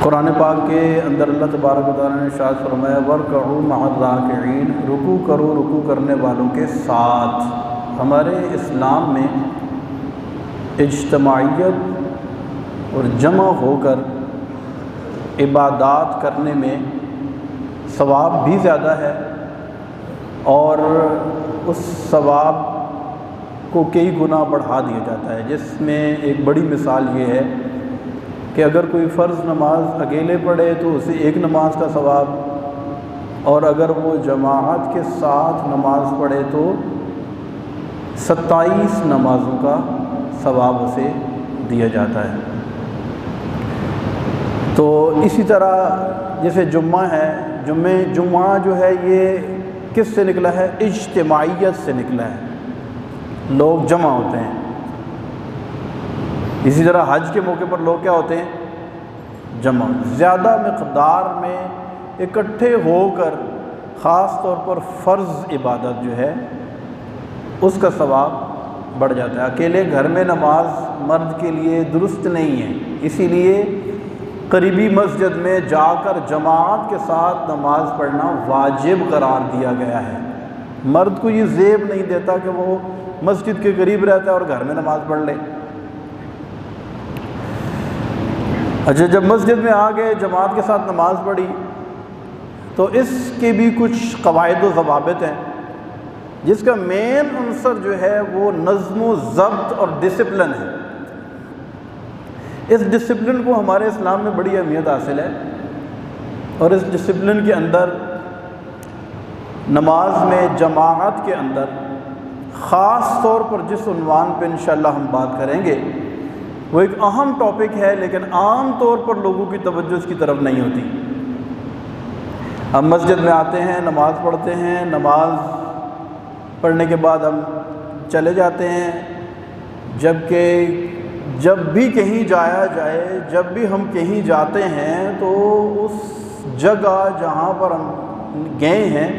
قرآن پاک کے اندر اللہ تبارک و تعالیٰ نے ارشاد فرمایا وَارْكَعُوا مَعَ الرَّاكِعِينَ، رکوع کرو رکوع کرنے والوں کے ساتھ۔ ہمارے اسلام میں اجتماعیت اور جمع ہو کر عبادات کرنے میں ثواب بھی زیادہ ہے، اور اس ثواب کو کئی گنا بڑھا دیا جاتا ہے، جس میں ایک بڑی مثال یہ ہے کہ اگر کوئی فرض نماز اکیلے پڑھے تو اسے ایک نماز کا ثواب، اور اگر وہ جماعت کے ساتھ نماز پڑھے تو 27 نمازوں کا ثواب اسے دیا جاتا ہے۔ تو اسی طرح جیسے جمعہ ہے، جمعہ جو ہے یہ کس سے نکلا ہے؟ اجتماعیت سے نکلا ہے، لوگ جمع ہوتے ہیں۔ اسی طرح حج کے موقع پر لوگ کیا ہوتے ہیں؟ جمع، زیادہ مقدار میں اکٹھے ہو کر خاص طور پر فرض عبادت جو ہے اس کا ثواب بڑھ جاتا ہے۔ اکیلے گھر میں نماز مرد کے لیے درست نہیں ہے، اسی لیے قریبی مسجد میں جا کر جماعت کے ساتھ نماز پڑھنا واجب قرار دیا گیا ہے۔ مرد کو یہ زیب نہیں دیتا کہ وہ مسجد کے قریب رہتا ہے اور گھر میں نماز پڑھ لے۔ اچھا، جب مسجد میں آ گئے جماعت کے ساتھ نماز پڑھی تو اس کے بھی کچھ قواعد و ضوابط ہیں، جس کا مین عنصر جو ہے وہ نظم و ضبط اور ڈسپلن ہے۔ اس ڈسپلن کو ہمارے اسلام میں بڑی اہمیت حاصل ہے، اور اس ڈسپلن کے اندر نماز میں جماعت کے اندر خاص طور پر جس عنوان پہ انشاءاللہ ہم بات کریں گے وہ ایک اہم ٹاپک ہے، لیکن عام طور پر لوگوں کی توجہ اس کی طرف نہیں ہوتی۔ ہم مسجد میں آتے ہیں، نماز پڑھتے ہیں، نماز پڑھنے کے بعد ہم چلے جاتے ہیں، جبکہ جب بھی کہیں جایا جائے، جب بھی ہم کہیں جاتے ہیں تو اس جگہ جہاں پر ہم گئے ہیں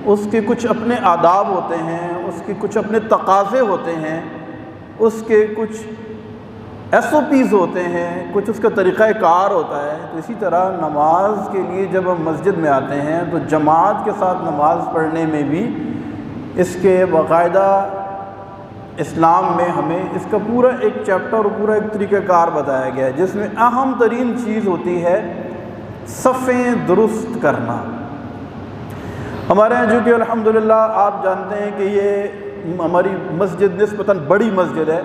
اس کے کچھ اپنے آداب ہوتے ہیں، اس کے کچھ اپنے تقاضے ہوتے ہیں، اس کے کچھ SOPs ہوتے ہیں، کچھ اس کا طریقہ کار ہوتا ہے۔ تو اسی طرح نماز کے لیے جب ہم مسجد میں آتے ہیں تو جماعت کے ساتھ نماز پڑھنے میں بھی اس کے باقاعدہ اسلام میں ہمیں اس کا پورا ایک چیپٹر اور پورا ایک طریقہ کار بتایا گیا ہے، جس میں اہم ترین چیز ہوتی ہے صفیں درست کرنا۔ ہمارے یہاں جو کہ الحمدللہ آپ جانتے ہیں کہ یہ ہماری مسجد نسبتاً بڑی مسجد ہے،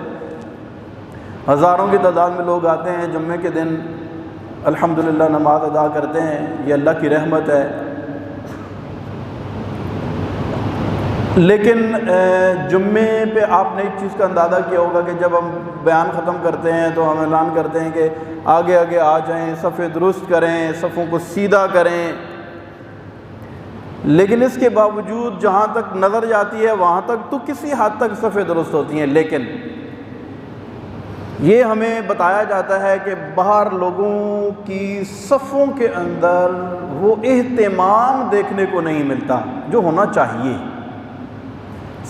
ہزاروں کی تعداد میں لوگ آتے ہیں جمعے کے دن، الحمدللہ نماز ادا کرتے ہیں، یہ اللہ کی رحمت ہے۔ لیکن جمعے پہ آپ نے ایک چیز کا اندازہ کیا ہوگا کہ جب ہم بیان ختم کرتے ہیں تو ہم اعلان کرتے ہیں کہ آگے آگے آ جائیں، صفیں درست کریں، صفوں کو سیدھا کریں، لیکن اس کے باوجود جہاں تک نظر جاتی ہے وہاں تک تو کسی حد تک صفیں درست ہوتی ہیں، لیکن یہ ہمیں بتایا جاتا ہے کہ باہر لوگوں کی صفوں کے اندر وہ اہتمام دیکھنے کو نہیں ملتا جو ہونا چاہیے۔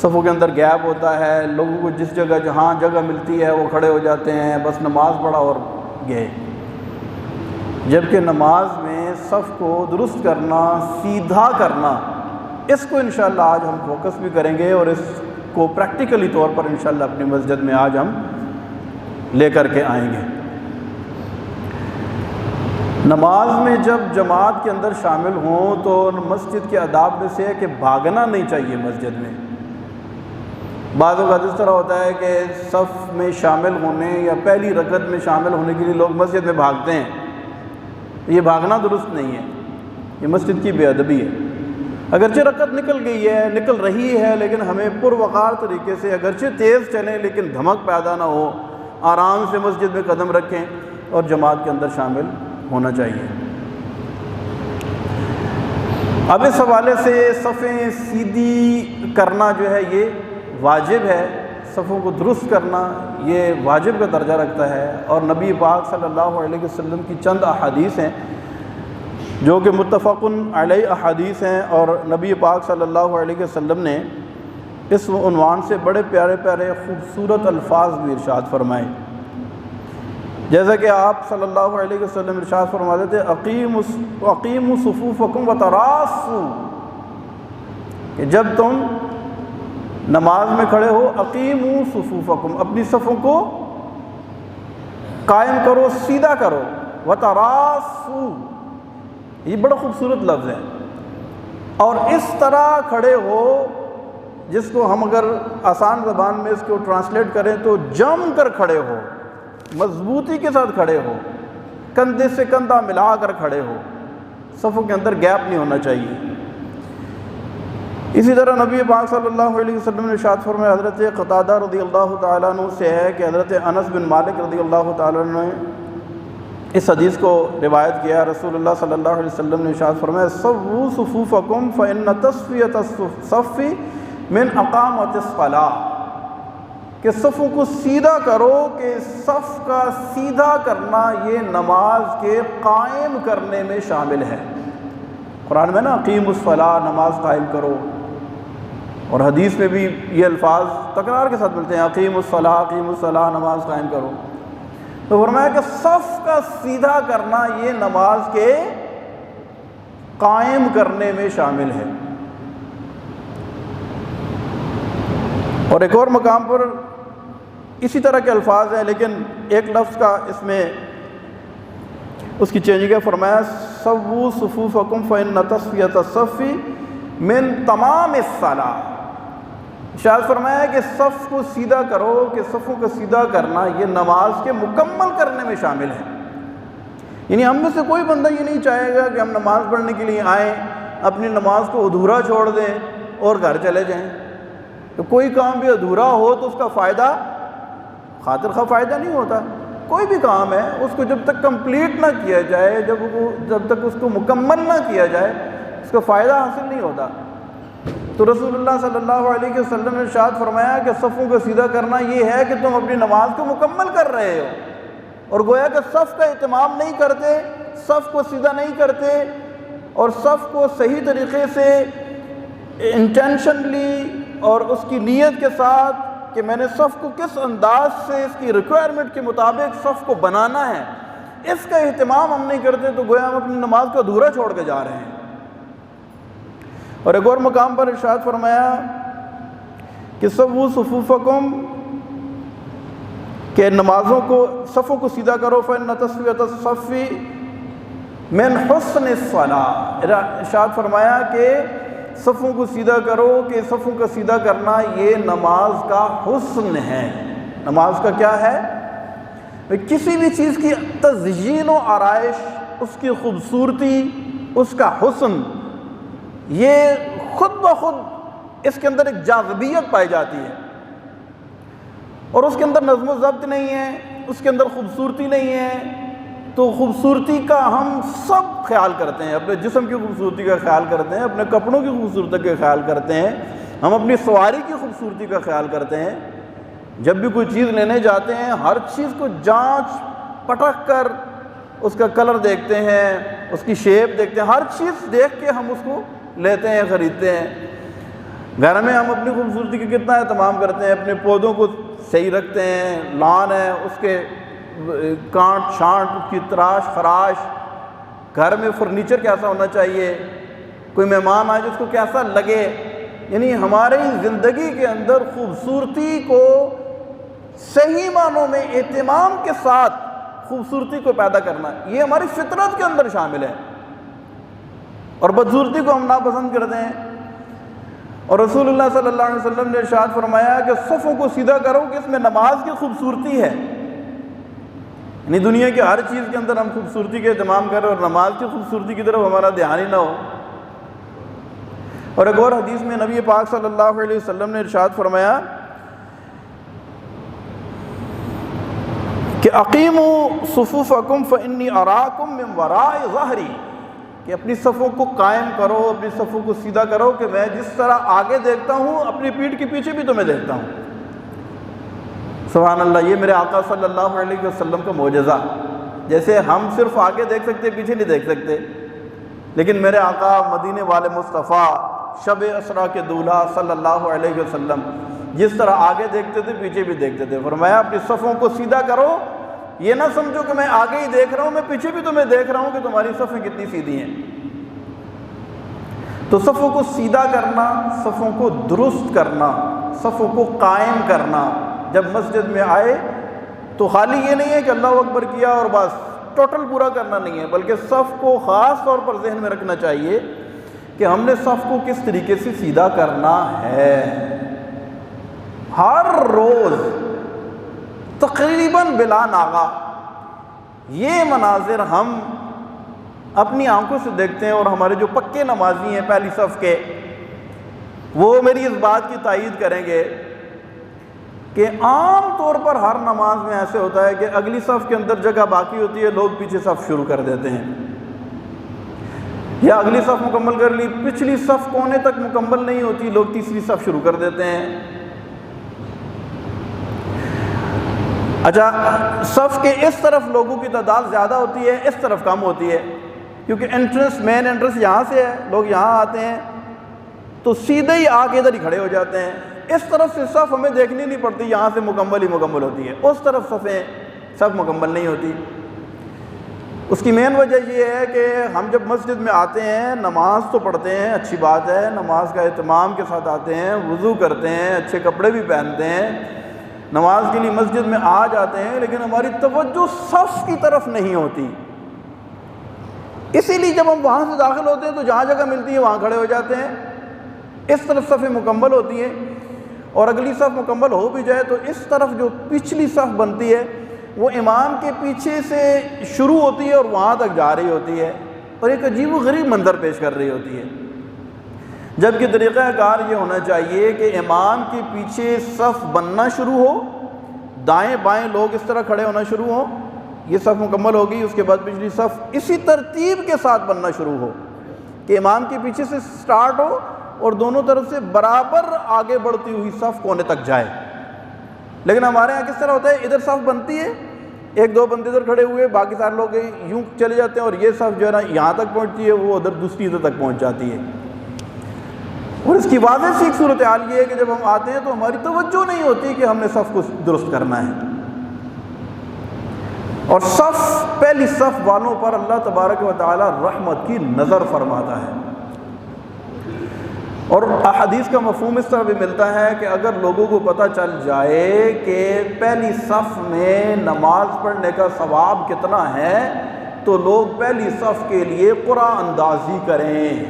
صفوں کے اندر گیپ ہوتا ہے، لوگوں کو جس جگہ جہاں جگہ ملتی ہے وہ کھڑے ہو جاتے ہیں، بس نماز پڑھا اور گئے، جبکہ نماز میں صف کو درست کرنا، سیدھا کرنا، اس کو انشاءاللہ آج ہم فوکس بھی کریں گے، اور اس کو پریکٹیکلی طور پر انشاءاللہ اپنی مسجد میں آج ہم لے کر کے آئیں گے۔ نماز میں جب جماعت کے اندر شامل ہوں تو مسجد کے آداب میں سے ہے کہ بھاگنا نہیں چاہیے مسجد میں۔ بعض اوقات اس طرح ہوتا ہے کہ صف میں شامل ہونے یا پہلی رکعت میں شامل ہونے کے لیے لوگ مسجد میں بھاگتے ہیں، یہ بھاگنا درست نہیں ہے، یہ مسجد کی بے ادبی ہے۔ اگرچہ رکعت نکل گئی ہے، نکل رہی ہے، لیکن ہمیں پروقار طریقے سے اگرچہ تیز چلیں لیکن دھمک پیدا نہ ہو، آرام سے مسجد میں قدم رکھیں اور جماعت کے اندر شامل ہونا چاہیے۔ اب اس حوالے سے صفیں سیدھی کرنا جو ہے یہ واجب ہے، صفوں کو درست کرنا یہ واجب کا درجہ رکھتا ہے، اور نبی پاک صلی اللہ علیہ وسلم کی چند احادیث ہیں جو کہ متفق علیہ احادیث ہیں، اور نبی پاک صلی اللہ علیہ وسلم نے اس عنوان سے بڑے پیارے پیارے خوبصورت الفاظ بھی ارشاد فرمائے۔ جیسا کہ آپ صلی اللہ علیہ وسلم ارشاد فرماتے تھے اقیموا صفوفکم وتراصوا، کہ جب تم نماز میں کھڑے ہو اقیموا صفوفکم، اپنی صفوں کو قائم کرو، سیدھا کرو، وتراصوا، یہ بڑا خوبصورت لفظ ہے، اور اس طرح کھڑے ہو جس کو ہم اگر آسان زبان میں اس کو ٹرانسلیٹ کریں تو جم کر کھڑے ہو، مضبوطی کے ساتھ کھڑے ہو، کندھے سے کندھا ملا کر کھڑے ہو، صفوں کے اندر گیپ نہیں ہونا چاہیے۔ اسی طرح نبی پاک صلی اللہ علیہ وسلم نے ارشاد فرمایا، حضرت قتادہ رضی اللہ تعالیٰ عنہ سے ہے کہ حضرت انس بن مالک رضی اللہ تعالیٰ عنہ نے اس حدیث کو روایت کیا، رسول اللہ صلی اللہ علیہ وسلم نے ارشاد فرمایا سووا صفوفکم فإن تسویۃ الصف من اقامۃ الصلاۃ، کہ صفوں کو سیدھا کرو، کہ صف کا سیدھا کرنا یہ نماز کے قائم کرنے میں شامل ہے۔ قرآن میں نا اقیموا الصلاۃ، نماز قائم کرو، اور حدیث میں بھی یہ الفاظ تکرار کے ساتھ ملتے ہیں، اقیموا الصلاۃ، اقیموا الصلاۃ، نماز قائم کرو۔ تو فرمایا کہ صف کا سیدھا کرنا یہ نماز کے قائم کرنے میں شامل ہے۔ اور ایک اور مقام پر اسی طرح کے الفاظ ہیں، لیکن ایک لفظ کا اس میں اس کی چینجنگ ہے، فرمایا سووا صفوفکم فإن تسویۃ الصف من تمام الصلاۃ، شاید فرمایا کہ صف کو سیدھا کرو، کہ صفوں کو سیدھا کرنا یہ نماز کے مکمل کرنے میں شامل ہے۔ یعنی ہم میں سے کوئی بندہ یہ نہیں چاہے گا کہ ہم نماز پڑھنے کے لیے آئیں، اپنی نماز کو ادھورا چھوڑ دیں اور گھر چلے جائیں۔ تو کوئی کام بھی ادھورا ہو تو اس کا فائدہ خاطر خواہ فائدہ نہیں ہوتا۔ کوئی بھی کام ہے اس کو جب تک کمپلیٹ نہ کیا جائے، جب تک اس کو مکمل نہ کیا جائے، اس کا فائدہ حاصل نہیں ہوتا۔ تو رسول اللہ صلی اللہ علیہ وسلم نے ارشاد فرمایا کہ صفوں کو سیدھا کرنا یہ ہے کہ تم اپنی نماز کو مکمل کر رہے ہو، اور گویا کہ صف کا اہتمام نہیں کرتے، صف کو سیدھا نہیں کرتے، اور صف کو صحیح طریقے سے انٹینشنلی اور اس کی نیت کے ساتھ کہ میں نے صف کو کس انداز سے اس کی ریکوائرمنٹ کے مطابق صف کو بنانا ہے، اس کا اہتمام ہم نہیں کرتے، تو گویا ہم اپنی نماز کو ادھورا چھوڑ کے جا رہے ہیں۔ اور ایک اور مقام پر ارشاد فرمایا کہ سووا صفوفکم، کہ نمازوں کو صفوں کو سیدھا کرو، فإن تسویۃ الصف من حسن الصلاۃ، ارشاد فرمایا کہ صفوں کو سیدھا کرو، کہ صفوں کا سیدھا کرنا یہ نماز کا حسن ہے۔ نماز کا کیا ہے؟ کسی بھی چیز کی تزئین و آرائش، اس کی خوبصورتی، اس کا حسن، یہ خود بخود اس کے اندر ایک جاذبیت پائی جاتی ہے، اور اس کے اندر نظم و ضبط نہیں ہے، اس کے اندر خوبصورتی نہیں ہے۔ تو خوبصورتی کا ہم سب خیال کرتے ہیں، اپنے جسم کی خوبصورتی کا خیال کرتے ہیں، اپنے کپڑوں کی خوبصورتی کا خیال کرتے ہیں، ہم اپنی سواری کی خوبصورتی کا خیال کرتے ہیں۔ جب بھی کوئی چیز لینے جاتے ہیں ہر چیز کو جانچ پٹک کر اس کا کلر دیکھتے ہیں، اس کی شیپ دیکھتے ہیں، ہر چیز دیکھ کے ہم اس کو لیتے ہیں، خریدتے ہیں۔ گھر میں ہم اپنی خوبصورتی کا کتنا اہتمام کرتے ہیں، اپنے پودوں کو صحیح رکھتے ہیں، لان ہے اس کے کانٹ چھانٹ، اس کی تراش خراش، گھر میں فرنیچر کیسا ہونا چاہیے، کوئی مہمان آئے جس کو کیسا لگے۔ یعنی ہماری زندگی کے اندر خوبصورتی کو صحیح معنوں میں اہتمام کے ساتھ خوبصورتی کو پیدا کرنا، یہ ہماری فطرت کے اندر شامل ہے، اور بدصورتی کو ہم ناپسند کرتے ہیں۔ اور رسول اللہ صلی اللہ علیہ وسلم نے ارشاد فرمایا کہ صفوں کو سیدھا کرو کہ اس میں نماز کی خوبصورتی ہے۔ یعنی دنیا کی ہر چیز کے اندر ہم خوبصورتی کے اہتمام کریں اور نماز کی خوبصورتی کی طرف ہمارا دھیان ہی نہ ہو۔ اور ایک اور حدیث میں نبی پاک صلی اللہ علیہ وسلم نے ارشاد فرمایا کہ اقیموا صفوفکم فانی اراکم من وراء ظہری، کہ اپنی صفوں کو قائم کرو، اپنی صفوں کو سیدھا کرو، کہ میں جس طرح آگے دیکھتا ہوں اپنی پیٹھ کے پیچھے بھی تمہیں دیکھتا ہوں۔ سبحان اللہ، یہ میرے آقا صلی اللہ علیہ وسلم کا معجزہ۔ جیسے ہم صرف آگے دیکھ سکتے پیچھے نہیں دیکھ سکتے، لیکن میرے آقا مدینے والے مصطفیٰ شب اسرا کے دولہا صلی اللہ علیہ وسلم جس طرح آگے دیکھتے تھے پیچھے بھی دیکھتے تھے۔ فرمایا اپنی صفوں کو سیدھا کرو یہ نہ سمجھو کہ میں آگے ہی دیکھ رہا ہوں، میں پیچھے بھی تمہیں دیکھ رہا ہوں کہ تمہاری صفیں کتنی سیدھی ہیں۔ تو صفوں کو سیدھا کرنا، صفوں کو درست کرنا، صفوں کو قائم کرنا، جب مسجد میں آئے تو خالی یہ نہیں ہے کہ اللہ اکبر کیا اور بس ٹوٹل پورا کرنا نہیں ہے، بلکہ صف کو خاص طور پر ذہن میں رکھنا چاہیے کہ ہم نے صف کو کس طریقے سے سیدھا کرنا ہے۔ ہر روز تقریباً بلا ناغہ یہ مناظر ہم اپنی آنکھوں سے دیکھتے ہیں، اور ہمارے جو پکے نمازی ہیں پہلی صف کے، وہ میری اس بات کی تائید کریں گے کہ عام طور پر ہر نماز میں ایسے ہوتا ہے کہ اگلی صف کے اندر جگہ باقی ہوتی ہے، لوگ پیچھے صف شروع کر دیتے ہیں، یا اگلی صف مکمل کر لی، پچھلی صف کونے تک مکمل نہیں ہوتی، لوگ تیسری صف شروع کر دیتے ہیں۔ اچھا، صف کے اس طرف لوگوں کی تعداد زیادہ ہوتی ہے، اس طرف کم ہوتی ہے، کیونکہ مین انٹرنس یہاں سے ہے، لوگ یہاں آتے ہیں تو سیدھے ہی آ کے ادھر ہی کھڑے ہو جاتے ہیں۔ اس طرف سے صف ہمیں دیکھنی نہیں پڑتی، یہاں سے مکمل ہی مکمل ہوتی ہے، اس طرف صف مکمل نہیں ہوتی۔ اس کی مین وجہ یہ ہے کہ ہم جب مسجد میں آتے ہیں، نماز تو پڑھتے ہیں، اچھی بات ہے، نماز کا اہتمام کے ساتھ آتے ہیں، وضو کرتے ہیں، اچھے کپڑے بھی پہنتے ہیں، نماز کے لیے مسجد میں آ جاتے ہیں، لیکن ہماری توجہ صف کی طرف نہیں ہوتی۔ اسی لیے جب ہم وہاں سے داخل ہوتے ہیں تو جہاں جگہ ملتی ہے وہاں کھڑے ہو جاتے ہیں، اس طرف صفیں مکمل ہوتی ہیں، اور اگلی صف مکمل ہو بھی جائے تو اس طرف جو پچھلی صف بنتی ہے وہ امام کے پیچھے سے شروع ہوتی ہے اور وہاں تک جا رہی ہوتی ہے، اور ایک عجیب و غریب منظر پیش کر رہی ہوتی ہے، جبکہ طریقہ کار یہ ہونا چاہیے کہ امام کے پیچھے صف بننا شروع ہو، دائیں بائیں لوگ اس طرح کھڑے ہونا شروع ہوں، یہ صف مکمل ہوگی، اس کے بعد پچھلی صف اسی ترتیب کے ساتھ بننا شروع ہو کہ امام کے پیچھے سے سٹارٹ ہو اور دونوں طرف سے برابر آگے بڑھتی ہوئی صف کونے تک جائے۔ لیکن ہمارے یہاں کس طرح ہوتا ہے، ادھر صف بنتی ہے، ایک دو بندے ادھر کھڑے ہوئے، باقی سارے لوگ یوں چلے جاتے ہیں، اور یہ صف جو ہے نا یہاں تک پہنچتی ہے، وہ ادھر دوسری ادھر تک پہنچ جاتی ہے۔ اور اس کی واضح سی ایک صورتحال یہ ہے کہ جب ہم آتے ہیں تو ہماری توجہ نہیں ہوتی کہ ہم نے صف کو درست کرنا ہے، اور پہلی صف والوں پر اللہ تبارک و تعالی رحمت کی نظر فرماتا ہے۔ اور احادیث کا مفہوم اس طرح بھی ملتا ہے کہ اگر لوگوں کو پتہ چل جائے کہ پہلی صف میں نماز پڑھنے کا ثواب کتنا ہے تو لوگ پہلی صف کے لیے قرعہ اندازی کریں،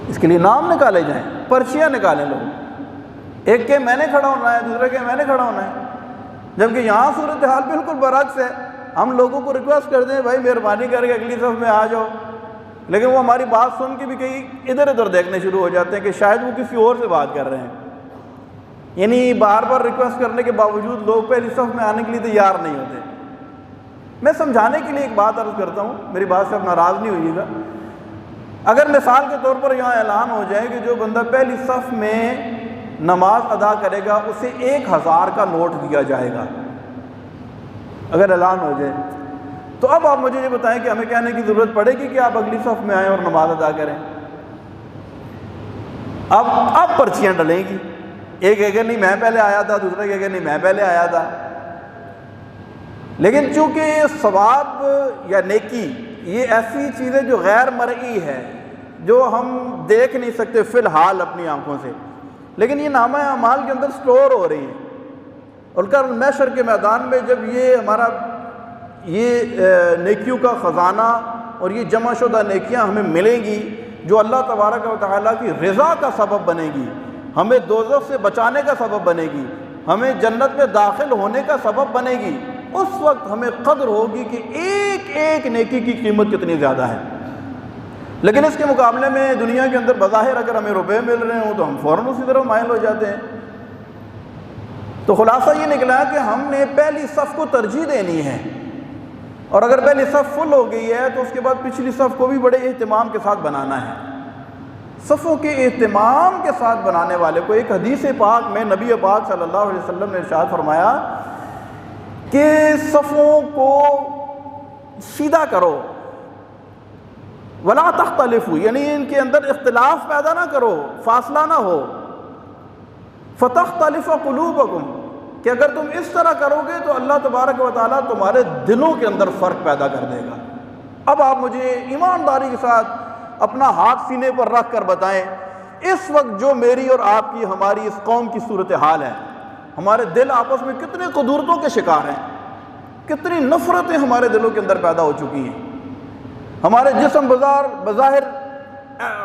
اس کے لیے نام نکالے جائیں، پرچیاں نکالیں لوگ، ایک کہ میں نے کھڑا ہونا ہے، دوسرے کہ میں نے کھڑا ہونا ہے، جبکہ یہاں صورتحال بالکل برعکس ہے۔ ہم لوگوں کو ریکویسٹ کرتے ہیں بھائی مہربانی کر کے اگلی صف میں آ جاؤ، لیکن وہ ہماری بات سن کے بھی کہیں ادھر ادھر دیکھنے شروع ہو جاتے ہیں کہ شاید وہ کسی اور سے بات کر رہے ہیں، یعنی بار بار ریکویسٹ کرنے کے باوجود لوگ پہلی صف میں آنے کے لیے تیار نہیں ہوتے۔ میں سمجھانے کے لیے ایک بات عرض کرتا ہوں، میری بات سے آپ ناراض نہیں ہوئیے گا۔ اگر مثال کے طور پر یہاں اعلان ہو جائے کہ جو بندہ پہلی صف میں نماز ادا کرے گا اسے 1000 کا نوٹ دیا جائے گا، اگر اعلان ہو جائے تو اب آپ مجھے یہ بتائیں کہ ہمیں کہنے کی ضرورت پڑے گی کہ آپ اگلی صف میں آئیں اور نماز ادا کریں؟ اب پرچیاں ڈلیں گی، ایک کہے گا نہیں میں پہلے آیا تھا، دوسرا کہے گا نہیں میں پہلے آیا تھا۔ لیکن چونکہ ثواب یا نیکی یہ ایسی چیز ہے جو غیر مرئی ہے، جو ہم دیکھ نہیں سکتے فی الحال اپنی آنکھوں سے، لیکن یہ نامہ اعمال کے اندر سٹور ہو رہی ہے، اور کل محشر کے میدان میں جب یہ ہمارا نیکیوں کا خزانہ اور یہ جمع شدہ نیکیاں ہمیں ملیں گی جو اللہ تبارک و تعالیٰ کی رضا کا سبب بنے گی، ہمیں دوزخ سے بچانے کا سبب بنے گی، ہمیں جنت میں داخل ہونے کا سبب بنے گی، اس وقت ہمیں قدر ہوگی کہ ایک ایک نیکی کی قیمت کتنی زیادہ ہے۔ لیکن اس کے مقابلے میں دنیا کے اندر بظاہر اگر ہمیں روپے مل رہے ہوں تو ہم فوراً اسی طرح مائل ہو جاتے ہیں۔ تو خلاصہ یہ نکلا کہ ہم نے پہلی صف کو ترجیح دینی ہے، اور اگر پہلی صف فل ہو گئی ہے تو اس کے بعد پچھلی صف کو بھی بڑے اہتمام کے ساتھ بنانا ہے۔ صفوں کے اہتمام کے ساتھ بنانے والے کو ایک حدیث پاک میں نبی پاک صلی اللہ علیہ وسلم نے ارشاد فرمایا کہ صفوں کو سیدھا کرو، ولا تختلفوا، یعنی ان کے اندر اختلاف پیدا نہ کرو، فاصلہ نہ ہو، فتختلف قلوبکم، کہ اگر تم اس طرح کرو گے تو اللہ تبارک و تعالیٰ تمہارے دلوں کے اندر فرق پیدا کر دے گا۔ اب آپ مجھے ایمانداری کے ساتھ اپنا ہاتھ سینے پر رکھ کر بتائیں، اس وقت جو میری اور آپ کی، ہماری اس قوم کی صورتحال ہے، ہمارے دل آپس میں کتنے قدورتوں کے شکار ہیں، کتنی نفرتیں ہمارے دلوں کے اندر پیدا ہو چکی ہیں۔ ہمارے جسم بظاہر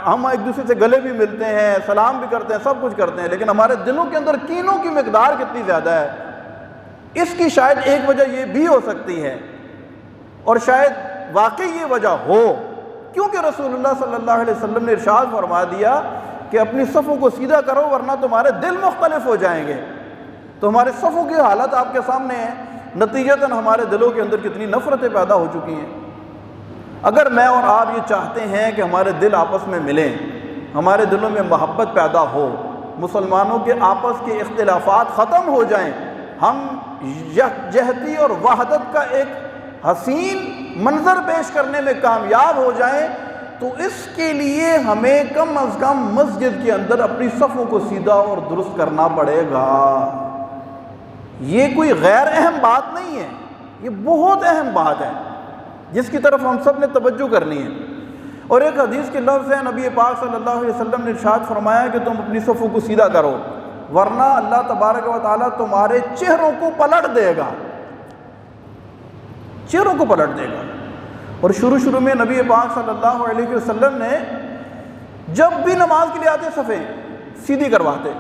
ہم ایک دوسرے سے گلے بھی ملتے ہیں، سلام بھی کرتے ہیں، سب کچھ کرتے ہیں، لیکن ہمارے دلوں کے اندر کینوں کی مقدار کتنی زیادہ ہے۔ اس کی شاید ایک وجہ یہ بھی ہو سکتی ہے، اور شاید واقعی یہ وجہ ہو، کیونکہ رسول اللہ صلی اللہ علیہ وسلم نے ارشاد فرما دیا کہ اپنی صفوں کو سیدھا کرو ورنہ تمہارے دل مختلف ہو جائیں گے۔ تو ہمارے صفوں کی حالت آپ کے سامنے ہے، نتیجتاً ہمارے دلوں کے اندر کتنی نفرتیں پیدا ہو چکی ہیں۔ اگر میں اور آپ یہ چاہتے ہیں کہ ہمارے دل آپس میں ملیں، ہمارے دلوں میں محبت پیدا ہو، مسلمانوں کے آپس کے اختلافات ختم ہو جائیں، ہم یکجہتی اور وحدت کا ایک حسین منظر پیش کرنے میں کامیاب ہو جائیں، تو اس کے لیے ہمیں کم از کم مسجد کے اندر اپنی صفوں کو سیدھا اور درست کرنا پڑے گا۔ یہ کوئی غیر اہم بات نہیں ہے، یہ بہت اہم بات ہے جس کی طرف ہم سب نے توجہ کرنی ہے۔ اور ایک حدیث کے لفظ ہے، نبی پاک صلی اللہ علیہ وسلم نے ارشاد فرمایا کہ تم اپنی صفوں کو سیدھا کرو ورنہ اللہ تبارک و تعالیٰ تمہارے چہروں کو پلٹ دے گا، چہروں کو پلٹ دے گا۔ اور شروع میں نبی پاک صلی اللہ علیہ وسلم نے جب بھی نماز کے لیے آتے صفیں سیدھی کرواتے۔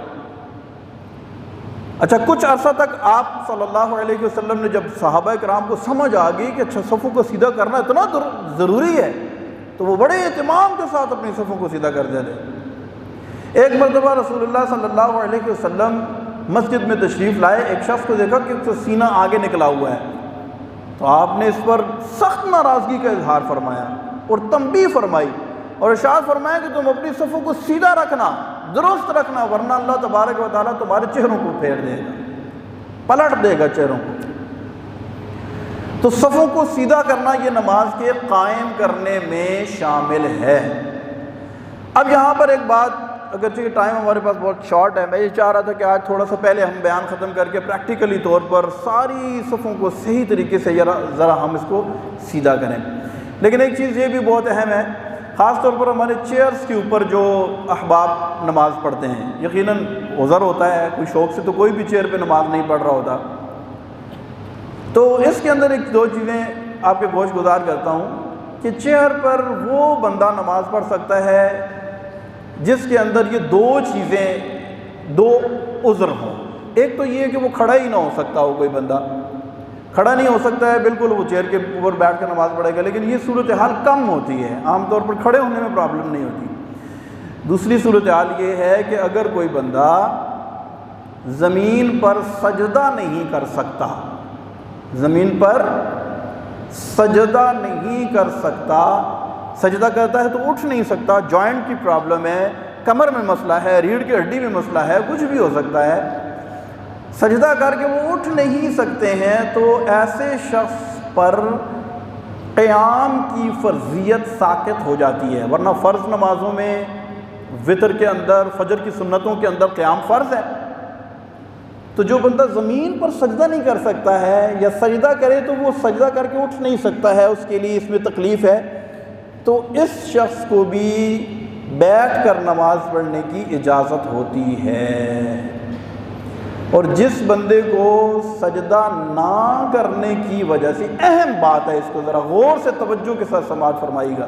اچھا، کچھ عرصہ تک آپ صلی اللہ علیہ وسلم نے جب صحابہ کرام کو سمجھ آ گئی کہ اچھا صفوں کو سیدھا کرنا اتنا ضروری ہے، تو وہ بڑے اہتمام کے ساتھ اپنی صفوں کو سیدھا کر دیتے۔ ایک مرتبہ رسول اللہ صلی اللہ علیہ وسلم مسجد میں تشریف لائے، ایک شخص کو دیکھا کہ اس کا سینہ آگے نکلا ہوا ہے، تو آپ نے اس پر سخت ناراضگی کا اظہار فرمایا اور تنبیہ فرمائی اور ارشاد فرمایا کہ تم اپنی صفوں کو سیدھا رکھنا، درست رکھنا، ورنہ اللہ تبارک و تعالیٰ تمہارے چہروں کو پھیر دے گا، پلٹ دے گا چہروں کو۔ تو صفوں کو سیدھا کرنا یہ نماز کے قائم کرنے میں شامل ہے۔ اب یہاں پر ایک بات، اگرچہ ٹائم ہمارے پاس بہت شارٹ ہے، میں یہ چاہ رہا تھا کہ آج تھوڑا سا پہلے ہم بیان ختم کر کے پریکٹیکلی طور پر ساری صفوں کو صحیح طریقے سے ذرا ہم اس کو سیدھا کریں۔ لیکن ایک چیز یہ بھی بہت اہم ہے، خاص طور پر ہمارے چیئرز کے اوپر جو احباب نماز پڑھتے ہیں، یقیناً عذر ہوتا ہے، کوئی شوق سے تو کوئی بھی چیئر پہ نماز نہیں پڑھ رہا ہوتا، تو اس کے اندر ایک دو چیزیں آپ کے گوش گزار کرتا ہوں کہ چیئر پر وہ بندہ نماز پڑھ سکتا ہے جس کے اندر یہ دو چیزیں، دو عذر ہوں۔ ایک تو یہ کہ وہ کھڑا ہی نہ ہو سکتا ہو، کوئی بندہ کھڑا نہیں ہو سکتا ہے، بالکل وہ چیئر کے اوپر بیٹھ کر نماز پڑھے گا، لیکن یہ صورتحال کم ہوتی ہے، عام طور پر کھڑے ہونے میں پرابلم نہیں ہوتی۔ دوسری صورتحال یہ ہے کہ اگر کوئی بندہ زمین پر سجدہ نہیں کر سکتا، زمین پر سجدہ نہیں کر سکتا، سجدہ کرتا ہے تو اٹھ نہیں سکتا، جوائنٹ کی پرابلم ہے، کمر میں مسئلہ ہے، ریڑھ کی ہڈی میں مسئلہ ہے، کچھ بھی ہو سکتا ہے، سجدہ کر کے وہ اٹھ نہیں سکتے ہیں، تو ایسے شخص پر قیام کی فرضیت ساقط ہو جاتی ہے، ورنہ فرض نمازوں میں وتر کے اندر، فجر کی سنتوں کے اندر قیام فرض ہے۔ تو جو بندہ زمین پر سجدہ نہیں کر سکتا ہے یا سجدہ کرے تو وہ سجدہ کر کے اٹھ نہیں سکتا ہے، اس کے لیے اس میں تکلیف ہے، تو اس شخص کو بھی بیٹھ کر نماز پڑھنے کی اجازت ہوتی ہے۔ اور جس بندے کو سجدہ نہ کرنے کی وجہ سے، اہم بات ہے، اس کو ذرا غور سے توجہ کے ساتھ سماعت فرمائیے گا،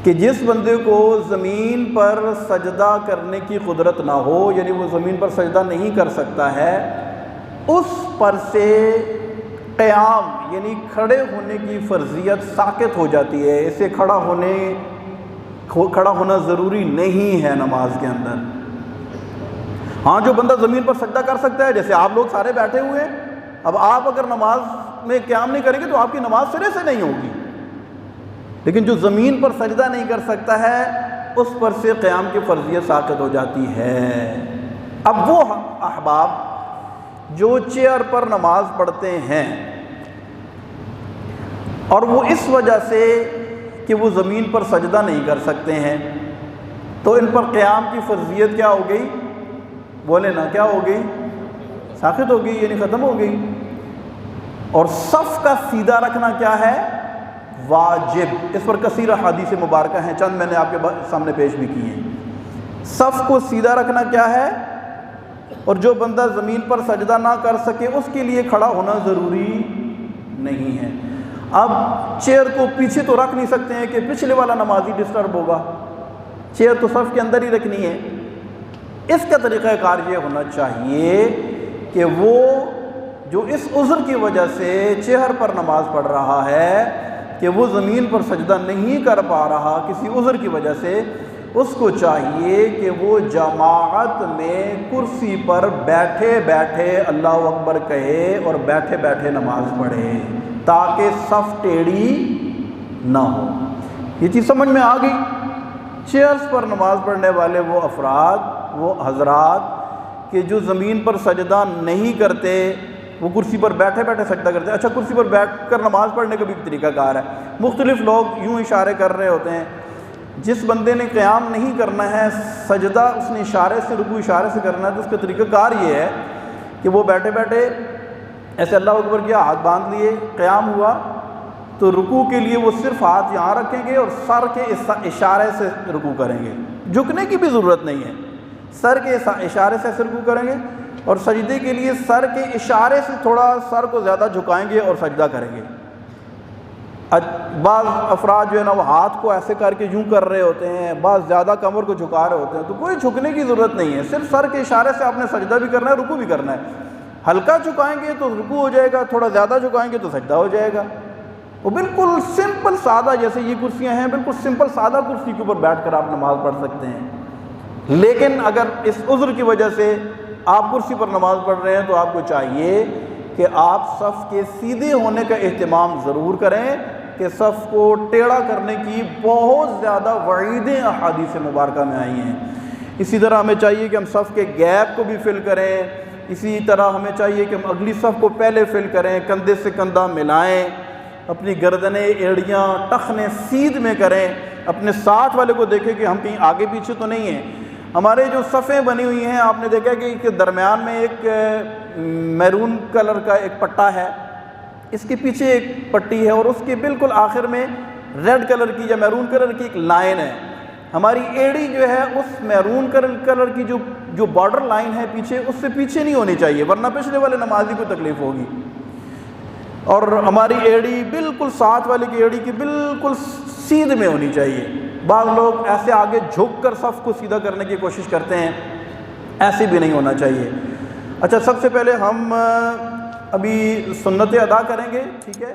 کہ جس بندے کو زمین پر سجدہ کرنے کی قدرت نہ ہو، یعنی وہ زمین پر سجدہ نہیں کر سکتا ہے، اس پر سے قیام یعنی کھڑے ہونے کی فرضیت ساقط ہو جاتی ہے، اسے کھڑا ہونا ضروری نہیں ہے نماز کے اندر۔ ہاں، جو بندہ زمین پر سجدہ کر سکتا ہے، جیسے آپ لوگ سارے بیٹھے ہوئے ہیں، اب آپ اگر نماز میں قیام نہیں کریں گے تو آپ کی نماز سرے سے نہیں ہوگی، لیکن جو زمین پر سجدہ نہیں کر سکتا ہے اس پر سے قیام کی فرضیت ساقط ہو جاتی ہے۔ اب وہ احباب جو چیئر پر نماز پڑھتے ہیں اور وہ اس وجہ سے کہ وہ زمین پر سجدہ نہیں کر سکتے ہیں، تو ان پر قیام کی فرضیت کیا ہو گئی؟ بولے نا، کیا ہو گئی؟ ساخط ہو گئی یعنی ختم ہو گئی۔ اور صف کا سیدھا رکھنا کیا ہے؟ واجب۔ اس پر کثیر احادیث مبارکہ ہیں، چند میں نے آپ کے سامنے پیش بھی کی ہیں۔ صف کو سیدھا رکھنا کیا ہے؟ اور جو بندہ زمین پر سجدہ نہ کر سکے اس کے لیے کھڑا ہونا ضروری نہیں ہے۔ اب چیئر کو پیچھے تو رکھ نہیں سکتے ہیں کہ پچھلے والا نمازی ڈسٹرب ہوگا، چیئر تو صف کے اندر ہی رکھنی ہے۔ اس کا طریقہ کار یہ ہونا چاہیے کہ وہ جو اس عذر کی وجہ سے چیئر پر نماز پڑھ رہا ہے کہ وہ زمین پر سجدہ نہیں کر پا رہا کسی عذر کی وجہ سے، اس کو چاہیے کہ وہ جماعت میں کرسی پر بیٹھے بیٹھے اللہ اکبر کہے اور بیٹھے بیٹھے نماز پڑھے تاکہ صف ٹیڑھی نہ ہو۔ یہ چیز سمجھ میں آ گئی؟ چیئرز پر نماز پڑھنے والے وہ افراد، وہ حضرات کہ جو زمین پر سجدہ نہیں کرتے، وہ کرسی پر بیٹھے بیٹھے سجدہ کرتے ہیں۔ اچھا، کرسی پر بیٹھ کر نماز پڑھنے کا بھی طریقہ کار ہے۔ مختلف لوگ یوں اشارے کر رہے ہوتے ہیں، جس بندے نے قیام نہیں کرنا ہے، سجدہ اس نے اشارے سے، رکوع اشارے سے کرنا ہے، تو اس کا طریقہ کار یہ ہے کہ وہ بیٹھے بیٹھے ایسے اللہ اکبر کیا، ہاتھ باندھ لیے، قیام ہوا تو رکوع کے لیے وہ صرف ہاتھ یہاں رکھیں گے اور سر کے اشارے سے رکوع کریں گے، جھکنے کی بھی ضرورت نہیں ہے، سر کے اشارے سے ایسے رکوع کریں گے، اور سجدے کے لیے سر کے اشارے سے تھوڑا سر کو زیادہ جھکائیں گے اور سجدہ کریں گے۔ بعض افراد جو ہے نا وہ ہاتھ کو ایسے کر کے یوں کر رہے ہوتے ہیں، بعض زیادہ کمر کو جھکا رہے ہوتے ہیں، تو کوئی جھکنے کی ضرورت نہیں ہے، صرف سر کے اشارے سے آپ نے سجدہ بھی کرنا ہے، رکوع بھی کرنا ہے۔ ہلکا جھکائیں گے تو رکوع ہو جائے گا، تھوڑا زیادہ جھکائیں گے تو سجدہ ہو جائے گا۔ وہ بالکل سمپل سادہ، جیسے یہ کرسیاں ہیں، بالکل سمپل سادہ کرسی کے اوپر بیٹھ کر آپ نماز پڑھ سکتے ہیں۔ لیکن اگر اس عذر کی وجہ سے آپ کرسی پر نماز پڑھ رہے ہیں تو آپ کو چاہیے کہ آپ صف کے سیدھے ہونے کا اہتمام ضرور کریں، کہ صف کو ٹیڑھا کرنے کی بہت زیادہ وعیدیں احادیث مبارکہ میں آئی ہیں۔ اسی طرح ہمیں چاہیے کہ ہم صف کے گیپ کو بھی فل کریں، اسی طرح ہمیں چاہیے کہ ہم اگلی صف کو پہلے فل کریں، کندھے سے کندھا ملائیں، اپنی گردنیں، ایڑیاں، ٹخنے سیدھ میں کریں، اپنے ساتھ والے کو دیکھیں کہ ہم کہیں آگے پیچھے تو نہیں ہیں۔ ہمارے جو صفیں بنی ہوئی ہیں، آپ نے دیکھا کہ درمیان میں ایک میرون کلر کا ایک پٹا ہے، اس کے پیچھے ایک پٹی ہے، اور اس کے بالکل آخر میں ریڈ کلر کی یا میرون کلر کی ایک لائن ہے۔ ہماری ایڑی جو ہے اس میرون کلر کی جو بارڈر لائن ہے پیچھے، اس سے پیچھے نہیں ہونی چاہیے، ورنہ پچھلے والے نمازی کو تکلیف ہوگی۔ اور ہماری ایڑی بالکل ساتھ والے کی ایڑی کی بالکل سیدھ میں ہونی چاہیے۔ بعض لوگ ایسے آگے جھک کر صف کو سیدھا کرنے کی کوشش کرتے ہیں، ایسے بھی نہیں ہونا چاہیے۔ اچھا، سب سے پہلے ہم ابھی سنتیں ادا کریں گے، ٹھیک ہے؟